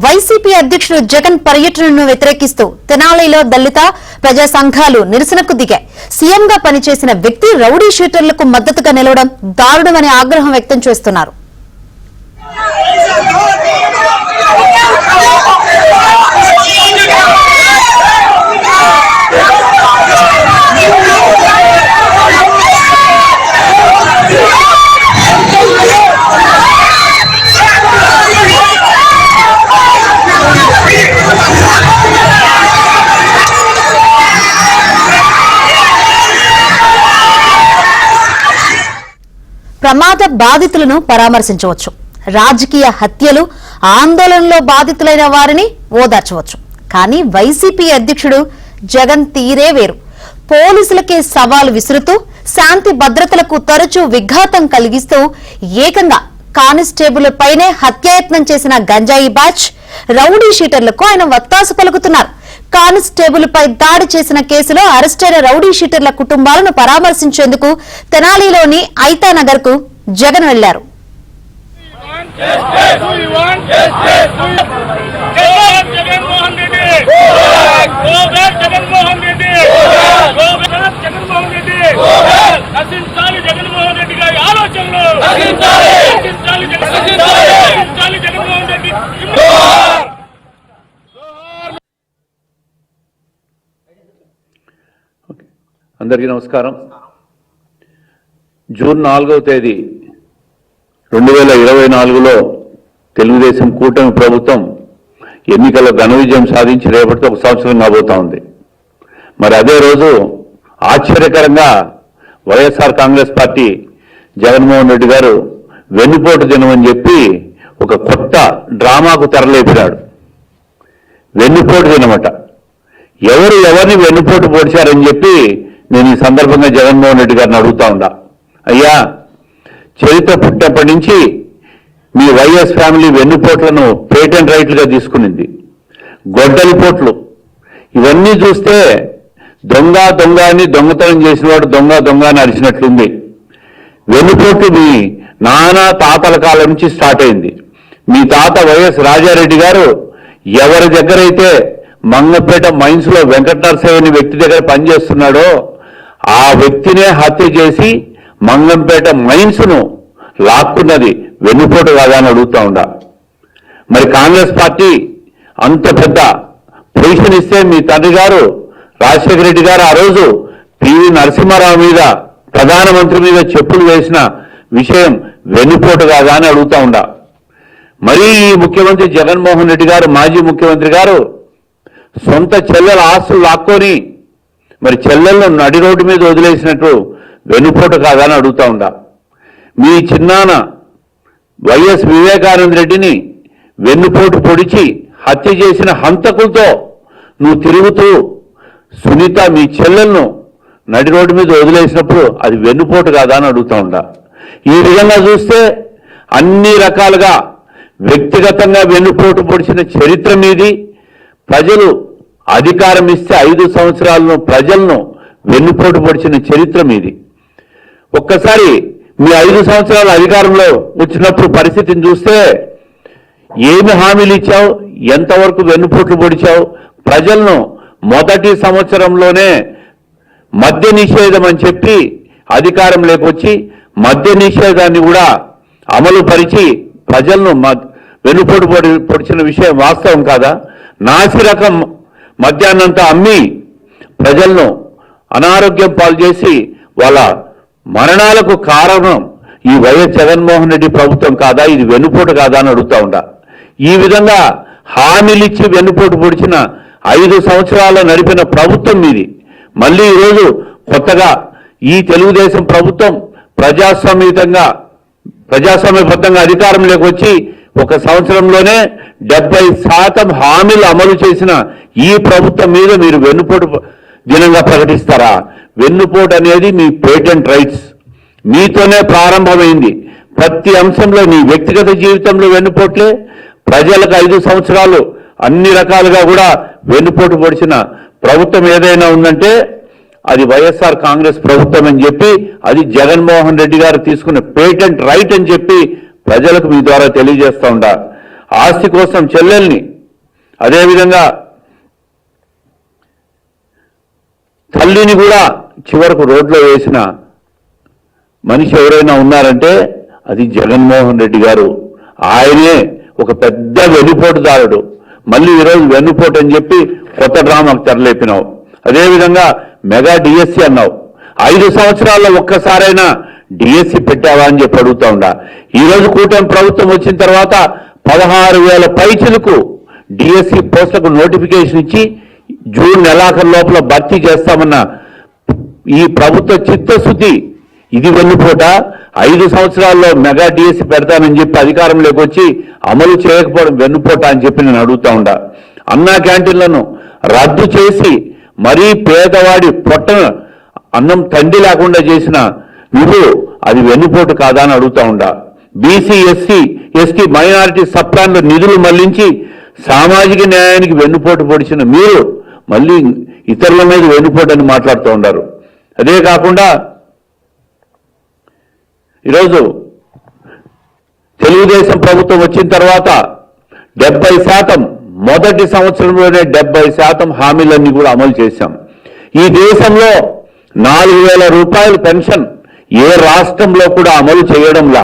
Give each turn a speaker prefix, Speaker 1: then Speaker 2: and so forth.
Speaker 1: YCP అధ్యక్షుడు జగన్ పర్యటనను వ్యతిరేకిస్తూ తెనాలిలో దళిత ప్రజా సంఘాలు నిరసనకు దిగాయి. సీఎంగా పనిచేసిన వ్యక్తి రౌడీ షీటర్లకు మద్దతుగా నిలవడం దారుణమని ఆగ్రహం వ్యక్తం చేస్తున్నారు. ప్రమాద బాధితులను పరామర్శించవచ్చు, రాజకీయ హత్యలు ఆందోళనలో బాధితులైన వారిని ఓదార్చవచ్చు. కానీ వైసీపీ అధ్యక్షుడు జగన్ తీరే వేరు. పోలీసులకే సవాల్ విసురుతూ శాంతి భద్రతలకు తరచూ విఘాతం కలిగిస్తూ ఏకంగా కానిస్టేబుల్ పైనే హత్యాయత్నం చేసిన గంజాయి బ్యాచ్ రౌడీ షీటర్లకు ఆయన వత్తాసు పలుకుతున్నారు. కానిస్టేబుల్ పై దాడి చేసిన కేసులో అరెస్టైన రౌడీ షీటర్ల కుటుంబాలను పరామర్శించేందుకు తెనాలిలోని ఐతానగర్ కు జగన్ వెళ్లారు.
Speaker 2: అందరికీ నమస్కారం. జూన్ 4వ తేదీ 2024లో తెలుగుదేశం కూటమి ప్రభుత్వం ఎన్నికల్లో ఘన విజయం సాధించి రేపటితో 1 సంవత్సరం కాబోతా ఉంది. మరి అదే రోజు ఆశ్చర్యకరంగా వైఎస్ఆర్ కాంగ్రెస్ పార్టీ జగన్మోహన్ రెడ్డి గారు వెన్నుపోటు దినమని చెప్పి ఒక కొత్త డ్రామాకు తెరలేపినాడు. వెన్నుపోటు దినమట. ఎవరిని వెన్నుపోటు పొడిచారని చెప్పి నేను ఈ సందర్భంగా జగన్మోహన్ రెడ్డి గారిని అడుగుతా ఉండా. అయ్యా, చరిత్ర పుట్టినప్పటి నుంచి మీ వైఎస్ ఫ్యామిలీ వెన్నుపోట్లను పేటెంట్ రైట్లుగా తీసుకునింది. గొడ్డలిపోట్లు ఇవన్నీ చూస్తే దొంగ అని దొంగతనం చేసినవాడు దొంగ అని అరిచినట్లుంది. వెన్నుపోట్లు మీ నానా తాతల కాలం నుంచి స్టార్ట్ అయింది. మీ తాత వైఎస్ రాజారెడ్డి గారు ఎవరి దగ్గరైతే మంగపేట మైన్స్ లో వెంకటనరసయ్య అనే వ్యక్తి దగ్గర పనిచేస్తున్నాడో ఆ వ్యక్తినే హత్య చేసి మంగంపేట మైన్స్ ను లాక్కున్నది వెన్నుపోటు కాదా అని అడుగుతా ఉండా. మరి కాంగ్రెస్ పార్టీ అంత పెద్ద పొజిషన్ ఇస్తే మీ తండ్రి గారు రాజశేఖర రెడ్డి గారు ఆ రోజు పివి నరసింహారావు మీద ప్రధానమంత్రి మీద చెప్పులు వేసిన విషయం వెన్నుపోటు కాదా అని అడుగుతా ఉండా. మరి ఈ ముఖ్యమంత్రి జగన్మోహన్ రెడ్డి గారు, మాజీ ముఖ్యమంత్రి గారు సొంత చెల్లెల ఆస్తులు లాక్కొని మరి చెల్లెలను నడి రోడ్డు మీద వదిలేసినట్టు వెన్నుపోటు కాదని అడుగుతా ఉండా. మీ చిన్నాన్న వైఎస్ వివేకానంద రెడ్డిని వెన్నుపోటు పొడిచి హత్య చేసిన హంతకులతో నువ్వు తిరుగుతూ సునీత మీ చెల్లెలను నడి రోడ్డు మీద వదిలేసినప్పుడు అది వెన్నుపోటు కాదా అని అడుగుతా ఉండా. ఈ విధంగా చూస్తే అన్ని రకాలుగా వ్యక్తిగతంగా వెన్నుపోటు పొడిచిన చరిత్ర మీది. ప్రజలు అధికారం ఇస్తే 5 సంవత్సరాలను ప్రజలను వెన్నుపోటు పొడిచిన చరిత్ర మీది. ఒక్కసారి మీ 5 సంవత్సరాల అధికారంలో వచ్చినప్పుడు పరిస్థితిని చూస్తే ఏమి హామీలు ఇచ్చావు, ఎంతవరకు వెన్నుపోట్లు పొడిచావు? ప్రజలను మొదటి సంవత్సరంలోనే మద్య నిషేధం అని చెప్పి అధికారం లేకొచ్చి మద్య నిషేధాన్ని కూడా అమలు పరిచి ప్రజలను వెన్నుపోటు పొడిచిన విషయం వాస్తవం కాదా? నాసిరకం మద్యాన్నంతా అమ్మి ప్రజలను అనారోగ్యం పాలు చేసి వాళ్ళ మరణాలకు కారణం ఈ వైఎస్ జగన్మోహన్ రెడ్డి ప్రభుత్వం కాదా? ఇది వెన్నుపోటు కాదా అని అడుగుతా ఉండా. ఈ విధంగా హామీలిచ్చి వెన్నుపోటు పొడిచిన 5 సంవత్సరాలు నడిపిన ప్రభుత్వం మీది. మళ్ళీ ఈరోజు కొత్తగా ఈ తెలుగుదేశం ప్రభుత్వం ప్రజాస్వామ్యబద్ధంగా అధికారంలోకి వచ్చి 1 సంవత్సరంలోనే 70% హామీలు అమలు చేసిన ఈ ప్రభుత్వం మీద మీరు వెన్నుపోటు దినంగా ప్రకటిస్తారా? వెన్నుపోటు అనేది మీ పేటెంట్ రైట్స్, మీతోనే ప్రారంభమైంది. ప్రతి అంశంలో నీ వ్యక్తిగత జీవితంలో వెన్నుపోట్లే. ప్రజలకు 5 సంవత్సరాలు అన్ని రకాలుగా కూడా వెన్నుపోటు పొడిచిన ప్రభుత్వం ఏదైనా ఉందంటే అది వైఎస్ఆర్ కాంగ్రెస్ ప్రభుత్వం అని చెప్పి, అది జగన్మోహన్ రెడ్డి గారు తీసుకున్న పేటెంట్ రైట్ అని చెప్పి ప్రజలకు మీ ద్వారా తెలియజేస్తా ఉండా. ఆస్తి కోసం చెల్లెల్ని, అదేవిధంగా తల్లిని కూడా చివరకు రోడ్లో వేసిన మనిషి ఎవరైనా ఉన్నారంటే అది జగన్మోహన్ రెడ్డి గారు. ఆయనే ఒక పెద్ద వెన్నుపోటుదారుడు. మళ్ళీ ఈరోజు వెన్నుపోటు అని చెప్పి కొత్త డ్రామాకు తెరలేపినావు. అదేవిధంగా మెగా డిఎస్సి అన్నావు. 5 సంవత్సరాల్లో ఒక్కసారైనా డిఎస్సి పెట్టావా అని చెప్పి అడుగుతా ఉండా. ఈరోజు కూటమి ప్రభుత్వం వచ్చిన తర్వాత 16,000 పైచిలకు డిఎస్సి పోస్టులకు నోటిఫికేషన్ ఇచ్చి జూన్ నెలాఖరు లోపల భర్తీ చేస్తామన్న ఈ ప్రభుత్వ చిత్తశుద్ధి ఇది వెన్నుపోట. 5 సంవత్సరాల్లో మెగా డిఎస్సి పెడతానని చెప్పి అధికారంలోకి వచ్చి అమలు చేయకపోవడం వెన్నుపోట అని చెప్పి నేను అడుగుతా ఉండా. అన్నా క్యాంటీన్లను రద్దు చేసి మరీ పేదవాడి పొట్టన అన్నం తండ్రి లేకుండా చేసిన నువ్వు అది వెన్నుపోటు కాదా అని అడుగుతా ఉండా. బీసీ, ఎస్సీ, ఎస్టీ, మైనారిటీ సప్లాన్లో నిధులు మళ్లించి సామాజిక న్యాయానికి వెన్నుపోటు పొడిచిన మీరు మళ్ళీ ఇతరుల మీద వెన్నుపోటు అని మాట్లాడుతూ ఉన్నారు. అదే కాకుండా ఈరోజు తెలుగుదేశం ప్రభుత్వం వచ్చిన తర్వాత 70% మొదటి సంవత్సరంలోనే 70% హామీలన్నీ కూడా అమలు చేశాం. ఈ దేశంలో 4,000 రూపాయల పెన్షన్ ఏ రాష్ట్రంలో కూడా అమలు చేయడంలా.